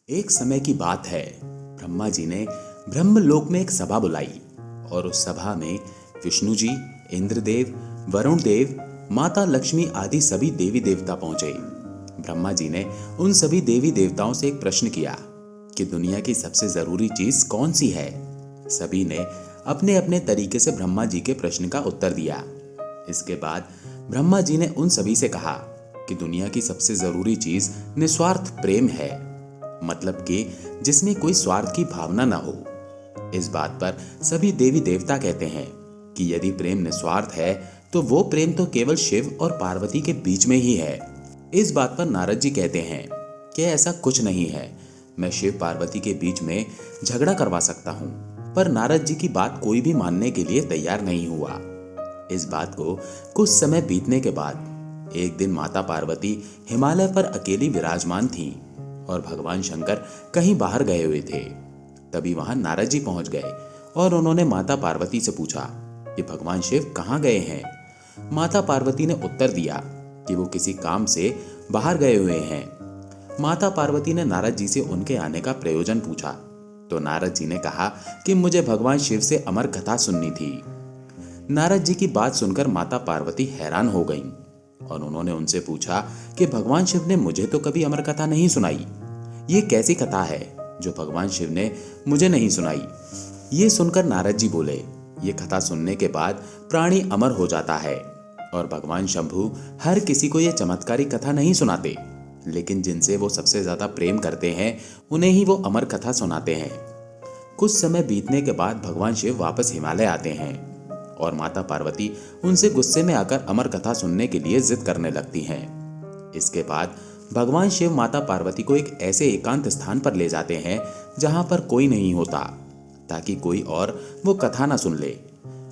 एक समय की बात है। ब्रह्मा जी ने ब्रह्मलोक में एक सभा बुलाई और उस सभा में विष्णु जी, इंद्रदेव, वरुण देव, माता लक्ष्मी आदि सभी देवी देवता पहुंचे। ब्रह्मा जी ने उन सभी देवी देवताओं से एक प्रश्न किया कि दुनिया की सबसे जरूरी चीज कौन सी है। सभी ने अपने अपने तरीके से ब्रह्मा जी के प्रश्न का उत्तर दिया। इसके बाद ब्रह्मा जी ने उन सभी से कहा कि दुनिया की सबसे जरूरी चीज निस्वार्थ प्रेम है, मतलब कि जिसमें कोई स्वार्थ की भावना ना हो। इस बात पर सभी देवी देवता कहते हैं कि यदि प्रेम निस्वार्थ है तो वो प्रेम तो केवल शिव और पार्वती के बीच में ही है। इस बात पर नारद जी कहते हैं कि ऐसा कुछ नहीं है, मैं शिव पार्वती के बीच में झगड़ा करवा सकता हूँ। पर नारद जी की बात कोई भी मानने के लिए तैयार नहीं हुआ। इस बात को कुछ समय बीतने के बाद एक दिन माता पार्वती हिमालय पर अकेली विराजमान थीं और भगवान शंकर कहीं बाहर गए हुए थे। तभी वहां नारद जी पहुंच गए और उन्होंने माता पार्वती से पूछा कि भगवान शिव कहाँ गए हैं। माता पार्वती ने उत्तर दिया कि वो किसी काम से बाहर गए हुए हैं। माता पार्वती ने नारद जी से उनके आने का प्रयोजन पूछा तो नारद जी ने कहा कि मुझे भगवान शिव से अमर कथा सुननी थी। नारद जी की बात सुनकर माता पार्वती हैरान हो गईं और उन्होंने उनसे पूछा कि भगवान शिव ने मुझे तो कभी अमर कथा नहीं सुनाई। ये कैसी कथा है जो भगवान शिव ने मुझे नहीं सुनाई। ये सुनकर नारद जी बोले, ये कथा सुनने के बाद प्राणी अमर हो जाता है और भगवान शंभु हर किसी को ये चमत्कारी कथा नहीं सुनाते, लेकिन जिनसे वो सबसे ज्यादा प्रेम करते हैं उन्हें ही वो अमर कथा सुनाते हैं। कुछ समय बीतने के बाद भगवान शिव वापस हिमालय आते हैं और माता पार्वती उनसे गुस्से में आकर अमर कथा सुनने के लिए जिद करने लगती हैं। इसके बाद भगवान शिव माता पार्वती को एक ऐसे एकांत स्थान पर ले जाते हैं जहां पर कोई नहीं होता, ताकि कोई और वो कथा ना सुन ले।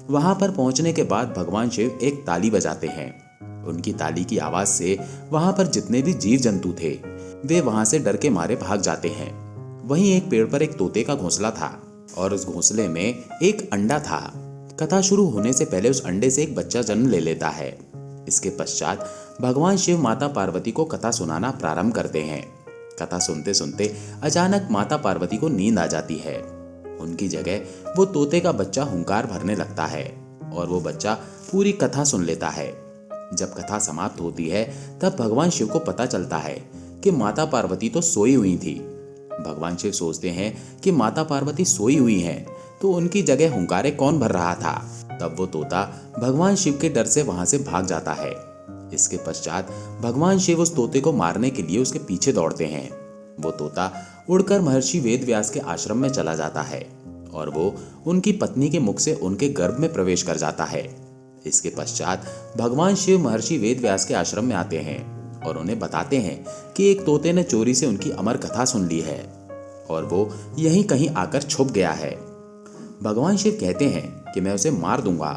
वहां पर पहुंचने के बाद भगवान शिव एक ताली बजाते हैं। उनकी ताली की आवाज से वहां पर जितने भी जीव जंतु थे वे वहां से डर के मारे भाग जाते हैं। वहीं एक पेड़ पर एक तोते का घोंसला था और उस घोंसले में एक अंडा था। कथा शुरू होने से पहले उस अंडे से एक बच्चा जन्म ले लेता है। इसके पश्चात भगवान शिव माता पार्वती को कथा सुनाना प्रारंभ करते हैं। कथा सुनते सुनते अचानक माता पार्वती को नींद आ जाती है। उनकी जगह वो तोते का बच्चा हुंकार भरने लगता है और वो बच्चा पूरी कथा सुन लेता है। जब कथा समाप्त होती है तब भगवान शिव को पता चलता है कि माता पार्वती तो सोई हुई थी। भगवान शिव सोचते हैं कि माता पार्वती सोई हुई हैं तो उनकी जगह हुंकारे कौन भर रहा था। तब वो तोता भगवान शिव के डर से वहां से भाग जाता है। इसके पश्चात भगवान शिव उस तोते को मारने के लिए उसके पीछे दौड़ते हैं। वो तोता उड़कर महर्षि वेदव्यास के आश्रम में चला जाता है और वो उनकी पत्नी के मुख से उनके गर्भ में प्रवेश कर जाता है। इसके पश्चात भगवान शिव महर्षि वेदव्यास के आश्रम में आते हैं और उन्हें बताते हैं कि एक तोते ने चोरी से उनकी अमर कथा सुन ली है और वो यहीं कहीं आकर छुप गया है। भगवान शिव कहते हैं कि मैं उसे मार दूंगा।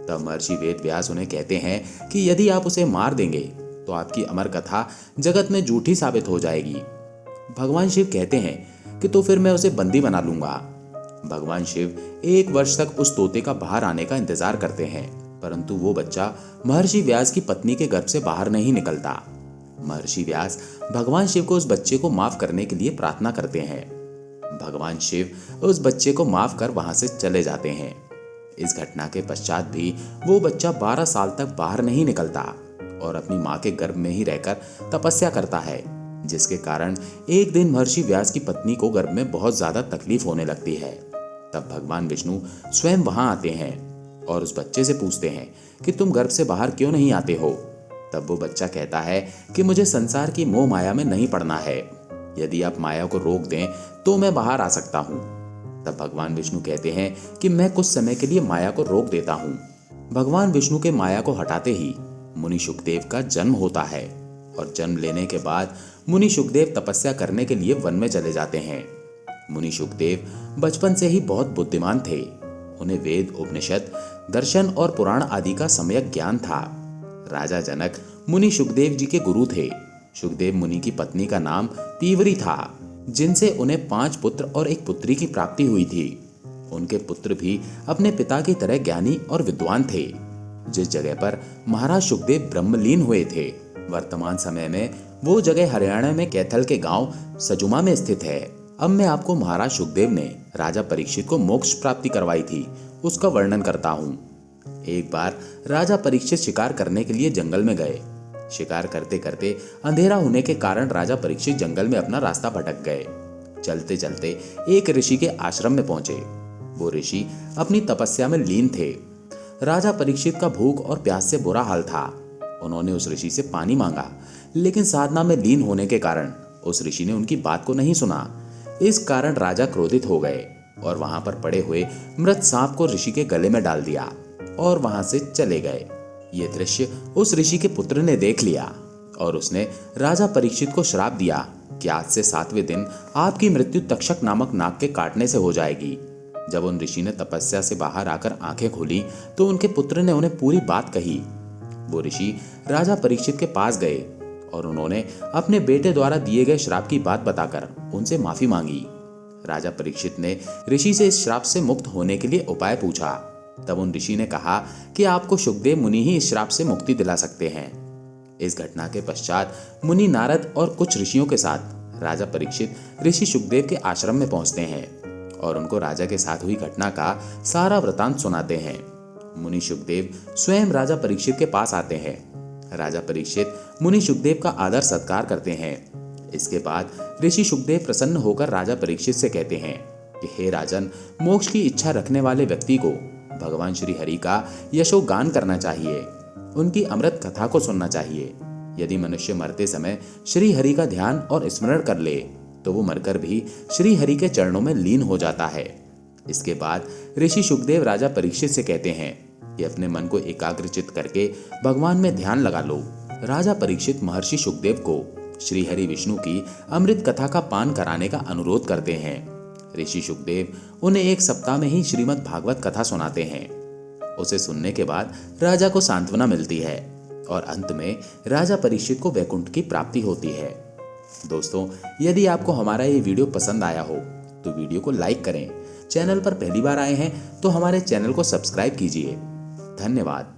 तब महर्षि वेदव्यास उन्हें कहते हैं कि यदि आप उसे मार देंगे तो आपकी अमर कथा जगत में झूठी साबित हो जाएगी। भगवान शिव कहते हैं कि तो फिर मैं उसे बंदी बना लूंगा। भगवान शिव 1 वर्ष तक उस तोते का बाहर आने का इंतजार करते हैं, परंतु वो बच्चा महर्षि व्यास की पत्नी के गर्भ से बाहर नहीं निकलता। महर्षि व्यास भगवान शिव को उस बच्चे को माफ करने के लिए प्रार्थना करते हैं। भगवान शिव उस बच्चे को माफ कर वहां से चले जाते हैं। इस घटना के पश्चात भी वो बच्चा 12 साल तक बाहर नहीं निकलता और अपनी माँ के गर्भ में ही रहकर तपस्या करता है, जिसके कारण एक दिन महर्षि व्यास की पत्नी को गर्भ में बहुत ज्यादा तकलीफ होने लगती है। तब भगवान विष्णु स्वयं वहां आते हैं और उस बच्चे से पूछते हैं कि तुम गर्भ से बाहर क्यों नहीं आते हो। तब वो बच्चा कहता है कि मुझे संसार की मोह माया में नहीं पड़ना है, यदि आप माया को रोक दें तो मैं बाहर आ सकता हूँ। तब भगवान विष्णु कहते हैं कि मैं कुछ समय के लिए माया को रोक देता हूँ। भगवान विष्णु के माया को हटाते ही मुनि शुकदेव का जन्म होता है और जन्म लेने के बाद मुनि शुकदेव तपस्या करने के लिए वन में चले जाते हैं। मुनि शुकदेव बचपन से ही बहुत बुद्धिमान थे। उन्हें वेद, उपनिषद, दर्शन और पुराण आदि का सम्यक ज्ञान था। राजा जनक मुनि शुकदेव जी के गुरु थे। शुकदेव मुनि की पत्नी का नाम पीवरी था, जिनसे उन्हें 5 पुत्र और एक पुत्री की प्राप्ति हुई थी। उनके पुत्र भी अपने पिता की तरह ज्ञानी और विद्वान थे। जिस जगह पर महाराज शुकदेव ब्रह्मलीन हुए थे वर्तमान समय में वो जगह हरियाणा में कैथल के गांव सजुमा में स्थित है। अब मैं आपको महाराज शुकदेव ने राजा परीक्षित को मोक्ष प्राप्ति करवाई थी उसका वर्णन करता हूँ। एक बार राजा परीक्षित शिकार करने के लिए जंगल में गए। शिकार करते करते अंधेरा होने के कारण राजा परीक्षित जंगल में अपना रास्ता भटक गए। चलते चलते एक ऋषि के आश्रम में पहुंचे। वो ऋषि अपनी तपस्या में लीन थे। राजा परीक्षित का भूख और प्यास से बुरा हाल था। उन्होंने उस ऋषि से पानी मांगा, लेकिन साधना में लीन होने के कारण उस ऋषि ने उनकी बात को नहीं सुना। इस कारण राजा क्रोधित हो गए और वहां पर पड़े हुए मृत सांप को ऋषि के गले में डाल दिया और वहां से चले गए। ये दृश्य उस ऋषि के पुत्र ने देख लिया और उसने राजा परीक्षित को श्राप दिया कि आज से 7वें दिन आपकी मृत्यु तक्षक नामक नाग के काटने से हो जाएगी। जब उन ऋषि ने तपस्या से बाहर आकर आंखें खोली तो उनके पुत्र ने उन्हें पूरी बात कही। वो ऋषि राजा परीक्षित के पास गए और उन्होंने अपने बेटे द्वारा दिए गए श्राप की बात बताकर उनसे माफी मांगी। राजा परीक्षित ने ऋषि से इस श्राप से मुक्त होने के लिए उपाय पूछा। तब उन ऋषि ने कहा कि आपको शुकदेव मुनि ही इस श्राप से मुक्ति दिला सकते हैं। इस घटना के पश्चात मुनि नारद और कुछ ऋषियों के साथ राजा परीक्षित ऋषि शुकदेव के आश्रम में पहुंचते हैं और उनको राजा के साथ हुई घटना का सारा वृतांत सुनाते हैं। मुनि शुकदेव स्वयं राजा परीक्षित के पास आते हैं। राजा परीक्षित मुनि शुकदेव का आदर सत्कार करते हैं। इसके बाद ऋषि शुकदेव प्रसन्न होकर राजा परीक्षित से कहते हैं कि हे राजन, मोक्ष की इच्छा रखने वाले व्यक्ति को भगवान श्री हरि का यशोगान करना चाहिए, उनकी अमृत कथा को सुनना चाहिए। यदि मनुष्य मरते समय श्री हरि का ध्यान और स्मरण कर ले तो वो मरकर भी श्री हरि के चरणों में लीन हो जाता है। इसके बाद ऋषि शुकदेव राजा परीक्षित से कहते हैं कि अपने मन को एकाग्रचित करके भगवान में ध्यान लगा लो। राजा परीक्षित महर्षि शुकदेव को श्री हरि विष्णु की अमृत कथा का पान कराने का अनुरोध करते हैं। ऋषि शुकदेव उन्हें 1 सप्ताह में ही श्रीमद् भागवत कथा सुनाते हैं। उसे सुनने के बाद राजा को सांत्वना मिलती है और अंत में राजा परीक्षित को वैकुंठ की प्राप्ति होती है। दोस्तों, यदि आपको हमारा ये वीडियो पसंद आया हो तो वीडियो को लाइक करें। चैनल पर पहली बार आए हैं तो हमारे चैनल को सब्सक्राइब कीजिए। धन्यवाद।